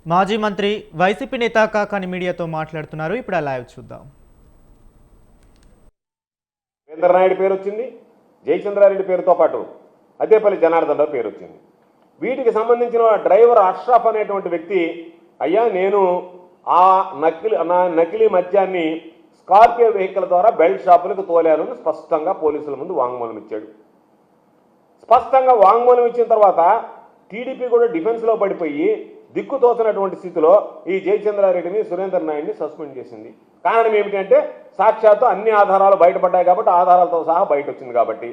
మాజీ మంత్రి వైసీపీ నేత కాకాని మీడియాతో మాట్లాడుతున్నారు. ఇప్పుడు ఆ లైవ్ చూద్దాం. నాయుడు పేరు వచ్చింది, జయచంద్రారెడ్డి పేరుతో పాటు అద్దేపల్లి జనార్దన్ రావు పేరు వచ్చింది. వీటికి సంబంధించిన డ్రైవర్ అష్రఫ్ అనేటువంటి వ్యక్తి, అయ్యా నేను ఆ నకిలీ మద్యాన్ని స్కార్పియో వెహికల్ ద్వారా బెల్ట్ షాపులకు తోలానని స్పష్టంగా పోలీసుల ముందు వాంగ్మూలం ఇచ్చాడు. స్పష్టంగా వాంగ్మూలం ఇచ్చిన తర్వాత టీడీపీ కూడా డిఫెన్స్లో పడిపోయి దిక్కుతోచినటువంటి స్థితిలో ఈ జయచంద్రారెడ్డిని, సురేందర్ నాయుడిని సస్పెండ్ చేసింది. కారణం ఏమిటంటే సాక్షాత్తు అన్ని ఆధారాలు బయటపడ్డాయి కాబట్టి, ఆధారాలతో సహా బయట వచ్చింది కాబట్టి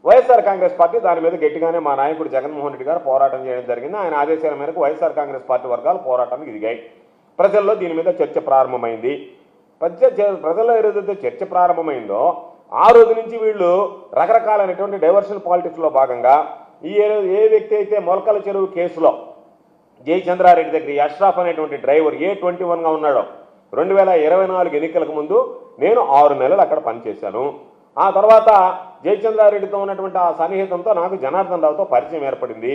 వైఎస్ఆర్ కాంగ్రెస్ పార్టీ దాని మీద గట్టిగానే మా నాయకుడు జగన్మోహన్ రెడ్డి గారు పోరాటం చేయడం జరిగింది. ఆయన ఆదేశాల మేరకు వైఎస్ఆర్ కాంగ్రెస్ పార్టీ వర్గాలు పోరాటానికి దిగాయి. ప్రజల్లో దీని మీద చర్చ ప్రారంభమైంది. ప్రజల్లో ఏదైతే చర్చ ప్రారంభమైందో ఆ రోజు నుంచి వీళ్ళు రకరకాలైనటువంటి డైవర్షన్ పాలిటిక్స్లో భాగంగా ఏ వ్యక్తి అయితే మొలకల చెరువు కేసులో జయచంద్రారెడ్డి దగ్గర అష్రఫ్ అనేటువంటి డ్రైవర్ A21గా ఉన్నాడో 2024 ఎన్నికలకు ముందు నేను 6 నెలలు అక్కడ పనిచేశాను. ఆ తర్వాత జయచంద్రారెడ్డితో ఉన్నటువంటి ఆ సన్నిహితంతో నాకు జనార్దన్ రావుతో పరిచయం ఏర్పడింది.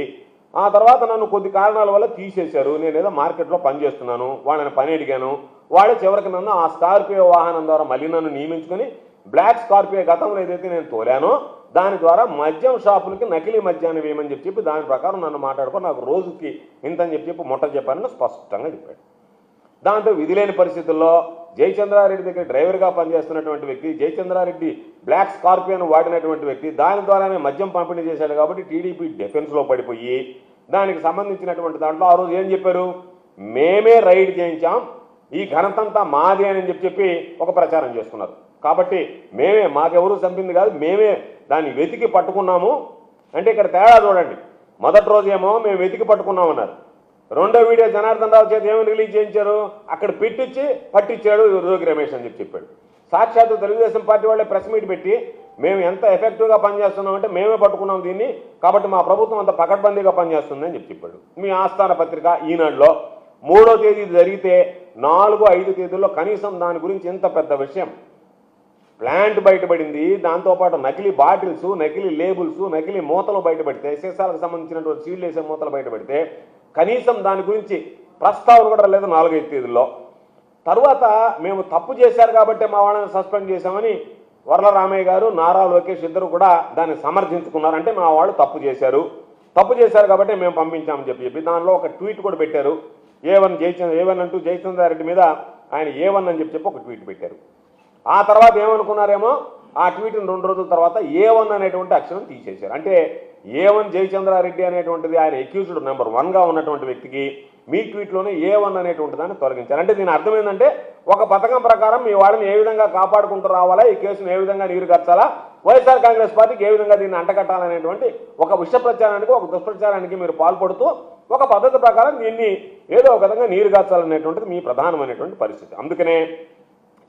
ఆ తర్వాత నన్ను కొద్ది కారణాల వల్ల తీసేశారు. నేను ఏదో మార్కెట్లో పనిచేస్తున్నాను, వాళ్ళని పని అడిగాను. వాళ్ళే చివరికి నన్ను ఆ స్కార్పియో వాహనం ద్వారా మళ్ళీ నన్ను నియమించుకొని బ్లాక్ స్కార్పియో గతంలో ఏదైతే నేను తోలానో దాని ద్వారా మద్యం షాపులకి నకిలీ మద్యాన్ని వేయమని చెప్పి దాని ప్రకారం నన్ను మాట్లాడుకో నాకు రోజుకి ఇంతని చెప్పి ముట్ట చెప్పానని స్పష్టంగా చెప్పాడు. దాంతో విధిలేని పరిస్థితుల్లో జయచంద్రారెడ్డి దగ్గర డ్రైవర్గా పనిచేస్తున్నటువంటి వ్యక్తి, జయచంద్రారెడ్డి బ్లాక్ స్కార్పియోను వాడినటువంటి వ్యక్తి, దాని ద్వారానే మద్యం పంపిణీ చేశాడు కాబట్టి టీడీపీ డిఫెన్స్లో పడిపోయి దానికి సంబంధించినటువంటి దాంట్లో ఆ రోజు ఏం చెప్పారు, మేమే రైడ్ చేయించాం, ఈ ఘనతంతా మాదే అని చెప్పి ఒక ప్రచారం చేస్తున్నారు. కాబట్టి మాకెవరూ చంపింది కాదు, మేమే దాన్ని వెతికి పట్టుకున్నాము అంటే ఇక్కడ తేడా చూడండి. మొదటి రోజు ఏమో మేము వెతికి పట్టుకున్నామన్నారు. రెండో వీడియో జనార్దన్ రావు చేత ఏమని రిలీజ్ చేయించారు, అక్కడ పెట్టించి పట్టించాడు జోగి రమేష్ అని చెప్పాడు. సాక్షాత్తు తెలుగుదేశం పార్టీ వాళ్ళే ప్రెస్ మీట్ పెట్టి మేము ఎంత ఎఫెక్టివ్గా పనిచేస్తున్నామంటే మేమే పట్టుకున్నాం దీన్ని, కాబట్టి మా ప్రభుత్వం అంత పకడ్బందీగా పనిచేస్తుందని చెప్పాడు. మీ ఆస్థాన పత్రిక ఈనాడులో 3వ తేదీ జరిగితే 4, 5 తేదీల్లో కనీసం దాని గురించి ఎంత పెద్ద విషయం ప్లాంట్ బయటపడింది. దాంతోపాటు నకిలీ బాటిల్స్, నకిలీ లేబుల్స్, నకిలీ మూతలు బయటపడితే, సీసాలకు సంబంధించినటువంటి సీల్డ్ వేసే మూతలు బయటపడితే కనీసం దాని గురించి ప్రస్తావన కూడా లేదు 4, 5 తేదీల్లో. తర్వాత మేము తప్పు చేశారు కాబట్టి మా వాళ్ళని సస్పెండ్ చేశామని వర్ల రామయ్య గారు, నారా లోకేష్ ఇద్దరు కూడా దాన్ని సమర్థించుకున్నారు. అంటే మా వాళ్ళు తప్పు చేశారు కాబట్టి మేము పంపించామని చెప్పి దానిలో ఒక ట్వీట్ కూడా పెట్టారు. A1 అంటూ జయచంద్రారెడ్డి మీద ఆయన A1 అని చెప్పి ఒక ట్వీట్ పెట్టారు. ఆ తర్వాత ఏమనుకున్నారేమో ఆ ట్వీట్ని 2 రోజుల తర్వాత A1 అనేటువంటి అక్షరం తీసేశారు. అంటే A1 జయచంద్రారెడ్డి అనేటువంటిది ఆయన అక్యూజ్డ్ నెంబర్ 1గా ఉన్నటువంటి వ్యక్తికి మీ ట్వీట్లోనే A1 అనేటువంటి దాన్ని తొలగించారు. అంటే దీని అర్థం ఏంటంటే ఒక పథకం ప్రకారం మీ వాళ్ళని ఏ విధంగా కాపాడుకుంటూ రావాలా, ఈ కేసును ఏ విధంగా నీరుగార్చాలా, వైఎస్ఆర్ కాంగ్రెస్ పార్టీకి ఏ విధంగా దీన్ని అంటకట్టాలనేటువంటి ఒక విష ప్రచారానికి, ఒక దుష్ప్రచారానికి మీరు పాల్పడుతూ ఒక పద్ధతి ప్రకారం దీన్ని ఏదో ఒక విధంగా నీరుగార్చాలనేటువంటిది మీ ప్రధానమైనటువంటి పరిస్థితి. అందుకనే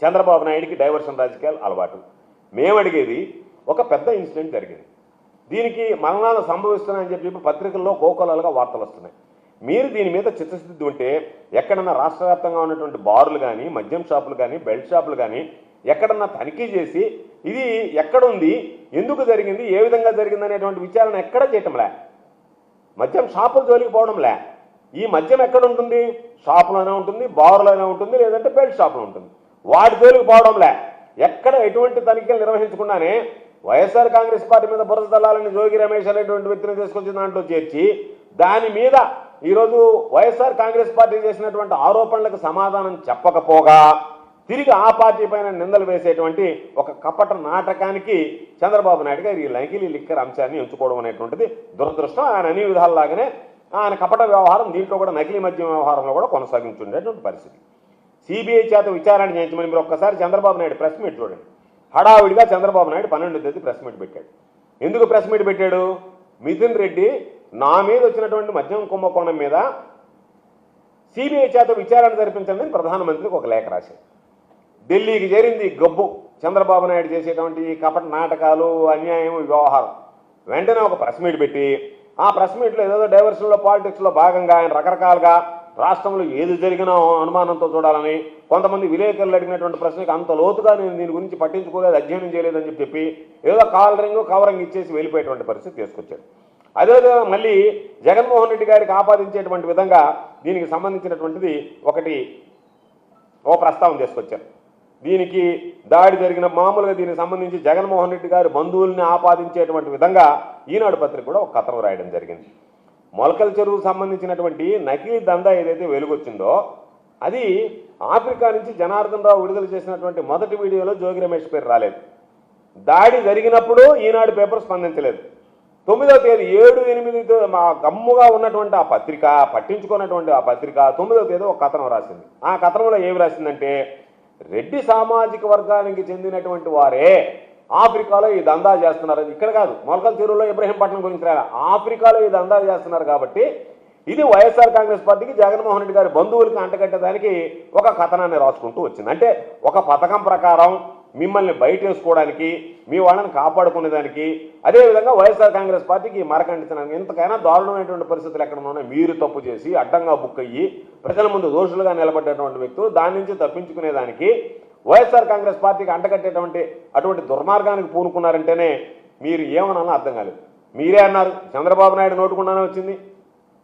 చంద్రబాబు నాయుడికి డైవర్షన్ రాజకీయాలు అలవాటు. మేము అడిగేది ఒక పెద్ద ఇన్సిడెంట్ జరిగింది, దీనికి మరణాలు సంభవిస్తున్నాయని చెప్పి పత్రికల్లో కోకోలాలుగా వార్తలు వస్తున్నాయి. మీరు దీని మీద చిత్తశుద్ధి ఉంటే ఎక్కడన్నా రాష్ట్ర వ్యాప్తంగా ఉన్నటువంటి బార్లు కానీ, మద్యం షాపులు కానీ, బెల్ట్ షాపులు కానీ ఎక్కడన్నా తనిఖీ చేసి ఇది ఎక్కడుంది, ఎందుకు జరిగింది, ఏ విధంగా జరిగింది అనేటువంటి విచారణ ఎక్కడ చేయటంలే. మద్యం షాపుల జోలికి పోవడంలే. ఈ మద్యం ఎక్కడ ఉంటుంది, షాపులోనే ఉంటుంది, బార్లోనే ఉంటుంది, లేదంటే బెల్ట్ షాపులో ఉంటుంది. వాటి జోలికి పోవడంలే. ఎక్కడ ఎటువంటి తనిఖీలు నిర్వహించకుండానే వైఎస్ఆర్ కాంగ్రెస్ పార్టీ మీద బురద దళాలని జోగి రమేష్ అనేటువంటి వ్యక్తిని తీసుకొచ్చి దాంట్లో చేర్చి దాని మీద ఈరోజు వైఎస్ఆర్ కాంగ్రెస్ పార్టీ చేసినటువంటి ఆరోపణలకు సమాధానం చెప్పకపోగా తిరిగి ఆ పార్టీ పైన నిందలు వేసేటువంటి ఒక కపట నాటకానికి చంద్రబాబు నాయుడు గారు ఈ నకిలీ లిక్కర్ అంశాన్ని ఎంచుకోవడం అనేటువంటిది దురదృష్టం. ఆయన అన్ని విధాలలాగానే ఆయన కపట వ్యవహారం దీంట్లో కూడా నకిలీ మద్యం వ్యవహారంలో కూడా కొనసాగించుండేటువంటి పరిస్థితి. సిబిఐ చేత విచారణ చేయించమని మీరు ఒక్కసారి చంద్రబాబు నాయుడు ప్రెస్ మీట్ చూడండి. హడావిడిగా చంద్రబాబు నాయుడు 12వ తేదీ ప్రెస్ మీట్ పెట్టాడు. ఎందుకు ప్రెస్ మీట్ పెట్టాడు, మిథున్ రెడ్డి నా మీద వచ్చినటువంటి మద్యం కుంభకోణం మీద సిబిఐ చేత విచారణ జరిపించండి అని ప్రధానమంత్రికి ఒక లేఖ రాశారు. ఢిల్లీకి చేరింది గబ్బు చంద్రబాబు నాయుడు చేసేటువంటి కపట నాటకాలు, అన్యాయం, వ్యవహారం. వెంటనే ఒక ప్రెస్ మీట్ పెట్టి ఆ ప్రెస్ మీట్లో ఏదో డైవర్షన్లో పాలిటిక్స్లో భాగంగా ఆయన రకరకాలుగా రాష్ట్రంలో ఏది జరిగినా అనుమానంతో చూడాలని, కొంతమంది విలేకరులు అడిగినటువంటి ప్రశ్నకి అంత లోతుగా నేను దీని గురించి పట్టించుకోలేదు, అధ్యయనం చేయలేదని చెప్పి ఏదో కాలరింగ్ కవరింగ్ ఇచ్చేసి వెళ్ళిపోయేటువంటి పరిస్థితి తీసుకొచ్చాడు. అదేవిధంగా మళ్ళీ జగన్మోహన్ రెడ్డి గారికి ఆపాదించేటువంటి విధంగా దీనికి సంబంధించినటువంటిది ఓ ప్రస్తావన తీసుకొచ్చారు. దీనికి దాడి జరిగిన మామూలుగా దీనికి సంబంధించి జగన్మోహన్ రెడ్డి గారి బంధువుల్ని ఆపాదించేటువంటి విధంగా ఈనాడు పత్రిక కూడా ఒక కథనం రాయడం జరిగింది. మొలకల చెరువుకు సంబంధించినటువంటి నకిలీ దందా ఏదైతే వెలుగొచ్చిందో అది ఆఫ్రికా నుంచి జనార్దన్ రావు విడుదల చేసినటువంటి మొదటి వీడియోలో జోగి రమేష్ పేరు రాలేదు. దాడి జరిగినప్పుడు ఈనాడు పేపర్ స్పందించలేదు. 9వ తేదీ 7, 8 మా గమ్ముగా ఉన్నటువంటి ఆ పత్రిక, పట్టించుకున్నటువంటి ఆ పత్రిక 9వ తేదీ ఒక కథనం రాసింది. ఆ కథనంలో ఏమి రాసిందంటే, రెడ్డి సామాజిక వర్గానికి చెందినటువంటి వారే ఆఫ్రికాలో ఈ దందా చేస్తున్నారు. ఇక్కడ కాదు, మొలకల చెరువులో ఇబ్రహీంపట్నం గురించి రాయాలి, ఆఫ్రికాలో ఈ దందా చేస్తున్నారు కాబట్టి ఇది వైఎస్ఆర్ కాంగ్రెస్ పార్టీకి జగన్మోహన్ రెడ్డి గారి బంధువులకి అంటగట్టడానికి ఒక కథనాన్ని రాసుకుంటూ వచ్చింది. అంటే ఒక పథకం ప్రకారం మిమ్మల్ని బయటేసుకోవడానికి, మీ వాళ్ళని కాపాడుకునేదానికి, అదేవిధంగా వైఎస్ఆర్ కాంగ్రెస్ పార్టీకి మరకంటించడానికి ఎంతకైనా దారుణమైనటువంటి పరిస్థితులు ఎక్కడ ఉన్నాయి. మీరు తప్పు చేసి అడ్డంగా బుక్ అయ్యి ప్రజల ముందు దోషులుగా నిలబడ్డటువంటి వ్యక్తులు దాని నుంచి తప్పించుకునేదానికి వైఎస్ఆర్ కాంగ్రెస్ పార్టీకి అంటగట్టేటువంటి అటువంటి దుర్మార్గానికి పూనుకున్నారంటేనే మీరు ఏమనాలో అర్థం కాలేదు. మీరే అన్నారు, చంద్రబాబు నాయుడు నోటుకుండానే వచ్చింది,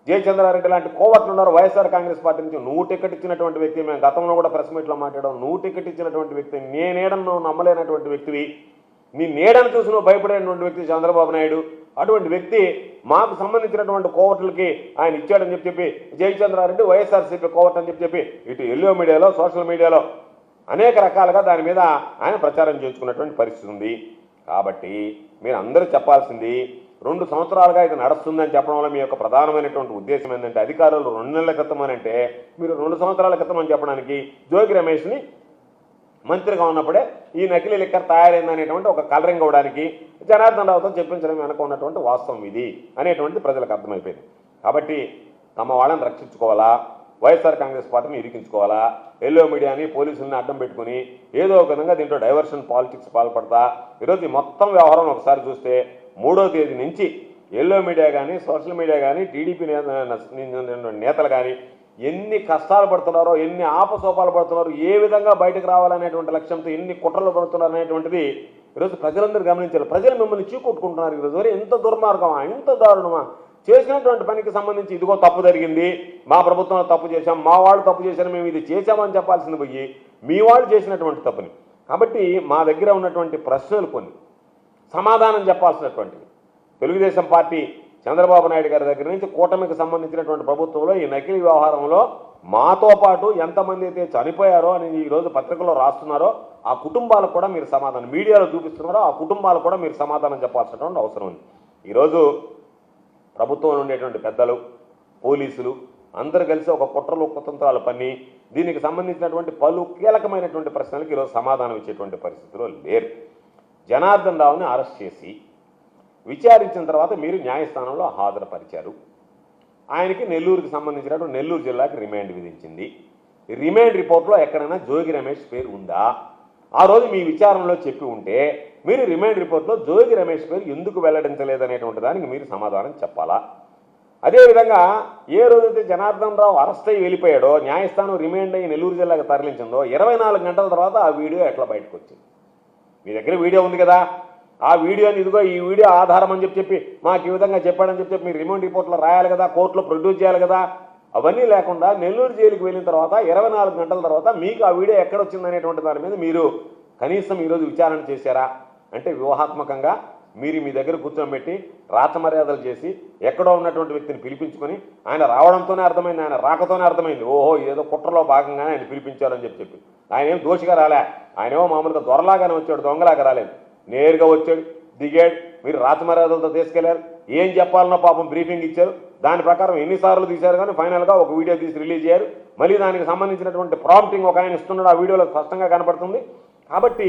జయచంద్రారెడ్డి లాంటి కోవట్లు ఉన్నారు వైఎస్ఆర్ కాంగ్రెస్ పార్టీ నుంచి. నువ్వు టికెట్ ఇచ్చినటువంటి వ్యక్తి, మేము గతంలో కూడా ప్రెస్ మీట్లో మాట్లాడాం, నువ్వు టికెట్ ఇచ్చినటువంటి వ్యక్తి, నేనేడను నువ్వు నమ్మలేనటువంటి వ్యక్తివి, నీ నీడను చూసి నువ్వు భయపడేటువంటి వ్యక్తి చంద్రబాబు నాయుడు. అటువంటి వ్యక్తి మాకు సంబంధించినటువంటి కోవట్లకి ఆయన ఇచ్చాడని చెప్పి జయచంద్రారెడ్డి వైఎస్ఆర్సీపీ కోవట్ అని చెప్పి ఇటు ఎల్లో మీడియాలో, సోషల్ మీడియాలో అనేక రకాలుగా దాని మీద ఆయన ప్రచారం చేసుకున్నటువంటి పరిస్థితి ఉంది. కాబట్టి మీరు అందరూ చెప్పాల్సింది, 2 సంవత్సరాలుగా ఇది నడుస్తుందని చెప్పడం వల్ల మీ యొక్క ప్రధానమైనటువంటి ఉద్దేశం ఏంటంటే, అధికారులు 2 నెలల క్రితం అని అంటే మీరు 2 సంవత్సరాల క్రితం అని చెప్పడానికి జోగి రమేష్ని మంత్రిగా ఉన్నప్పుడే ఈ నకిలీ లిక్కర్ తయారైందనేటువంటి ఒక కలరింగ్ అవ్వడానికి జనార్దన్ రావుతో చెప్పించడం వెనక ఉన్నటువంటి వాస్తవం ఇది అనేటువంటిది ప్రజలకు అర్థమైపోయింది. కాబట్టి తమ వాళ్ళని రక్షించుకోవాలా, వైఎస్ఆర్ కాంగ్రెస్ పార్టీని ఇరికించుకోవాలా, ఎల్లో మీడియాని పోలీసుల్ని అడ్డం పెట్టుకుని ఏదో ఒక విధంగా దీంట్లో డైవర్షన్ పాలిటిక్స్ పాల్పడతా ఈరోజు ఈ మొత్తం వ్యవహారం ఒకసారి చూస్తే 3వ తేదీ నుంచి ఎల్లో మీడియా కానీ, సోషల్ మీడియా కానీ, టీడీపీ నేతలు కానీ ఎన్ని కష్టాలు పడుతున్నారో, ఎన్ని ఆపసోపాలు పడుతున్నారో, ఏ విధంగా బయటకు రావాలనేటువంటి లక్ష్యంతో ఎన్ని కుట్రలు పడుతున్నారు అనేటువంటిది ఈరోజు ప్రజలందరూ గమనించారు. ప్రజలు మిమ్మల్ని చీకొట్టుకుంటున్నారు. ఈరోజు ఎంత దుర్మార్గమా, ఎంత దారుణమా, చేసినటువంటి పనికి సంబంధించి ఇదిగో తప్పు జరిగింది, మా ప్రభుత్వంలో తప్పు చేశాం, మా వాళ్ళు తప్పు చేశారు, మేము ఇది చేశామని చెప్పాల్సింది పోయి మీ వాళ్ళు చేసినటువంటి తప్పుని. కాబట్టి మా దగ్గర ఉన్నటువంటి ప్రశ్నలు కొన్ని సమాధానం చెప్పాల్సినటువంటివి. తెలుగుదేశం పార్టీ చంద్రబాబు నాయుడు గారి దగ్గర నుంచి కూటమికి సంబంధించినటువంటి ప్రభుత్వంలో ఈ నకిలీ వ్యవహారంలో మాతో పాటు ఎంతమంది అయితే చనిపోయారో అని ఈరోజు పత్రికల్లో రాస్తున్నారో ఆ కుటుంబాలకు కూడా మీరు సమాధానం, మీడియాలో చూపిస్తున్నారో ఆ కుటుంబాలకు కూడా మీరు సమాధానం చెప్పాల్సినటువంటి అవసరం ఉంది. ఈరోజు ప్రభుత్వంలో ఉండేటువంటి పెద్దలు, పోలీసులు అందరూ కలిసి ఒక కుట్రలు కుతంత్రాలు పన్ని దీనికి సంబంధించినటువంటి పలు కీలకమైనటువంటి ప్రశ్నలకు ఈరోజు సమాధానం ఇచ్చేటువంటి పరిస్థితిలో లేరు. జనార్దన్ రావుని అరెస్ట్ చేసి విచారించిన తర్వాత మీరు న్యాయస్థానంలో హాజరుపరిచారు. ఆయనకి నెల్లూరుకి సంబంధించినటువంటి నెల్లూరు జిల్లాకి రిమాండ్ విధించింది. రిమాండ్ రిపోర్ట్లో ఎక్కడైనా జోగి రమేష్ పేరు ఉందా? ఆ రోజు మీ విచారణలో చెప్పి ఉంటే మీరు రిమాండ్ రిపోర్ట్లో జోగి రమేష్ పేరు ఎందుకు వెల్లడించలేదనేటువంటి దానికి మీరు సమాధానం చెప్పాలా? అదేవిధంగా ఏ రోజైతే జనార్దన్ రావు అరెస్ట్ అయ్యి వెళ్ళిపోయాడో, న్యాయస్థానం రిమాండ్ అయ్యి నెల్లూరు జిల్లాకు తరలించిందో 24 గంటల తర్వాత ఆ వీడియో ఎట్లా బయటకు వచ్చింది? మీ దగ్గర వీడియో ఉంది కదా, ఆ వీడియోని ఇదిగో ఈ వీడియో ఆధారం అని చెప్పి మాకు ఈ విధంగా చెప్పాడని చెప్పి మీరు రిమాండ్ రిపోర్ట్లో రాయాలి కదా, కోర్టులో ప్రొడ్యూస్ చేయాలి కదా. అవన్నీ లేకుండా నెల్లూరు జైలుకి వెళ్ళిన తర్వాత 24 గంటల తర్వాత మీకు ఆ వీడియో ఎక్కడ వచ్చిందనేటువంటి దాని మీద మీరు కనీసం ఈరోజు విచారణ చేశారా? అంటే వ్యూహాత్మకంగా మీరు మీ దగ్గర కూర్చోబెట్టి రాచమర్యాదలు చేసి ఎక్కడో ఉన్నటువంటి వ్యక్తిని పిలిపించుకొని ఆయన రావడంతోనే అర్థమైంది, ఆయన రాకతోనే అర్థమైంది, ఓహో ఏదో కుట్రలో భాగంగానే ఆయన పిలిపించారని చెప్పి. ఆయన ఏం దోషిగా రాలే, ఆయనేమో మామూలుగా దొరలాగానే వచ్చాడు, దొంగలాగా రాలేదు, నేరుగా వచ్చాడు, దిగాడు, మీరు రాచమర్యాదలతో తీసుకెళ్లారు, ఏం చెప్పాలనో పాపం బ్రీఫింగ్ ఇచ్చారు, దాని ప్రకారం ఎన్నిసార్లు తీశారు కానీ ఫైనల్గా ఒక వీడియో తీసి రిలీజ్ చేశారు. మళ్ళీ దానికి సంబంధించినటువంటి ప్రాంప్టింగ్ ఒక ఆయన ఇస్తున్నాడు, ఆ వీడియోలో స్పష్టంగా కనపడుతుంది. కాబట్టి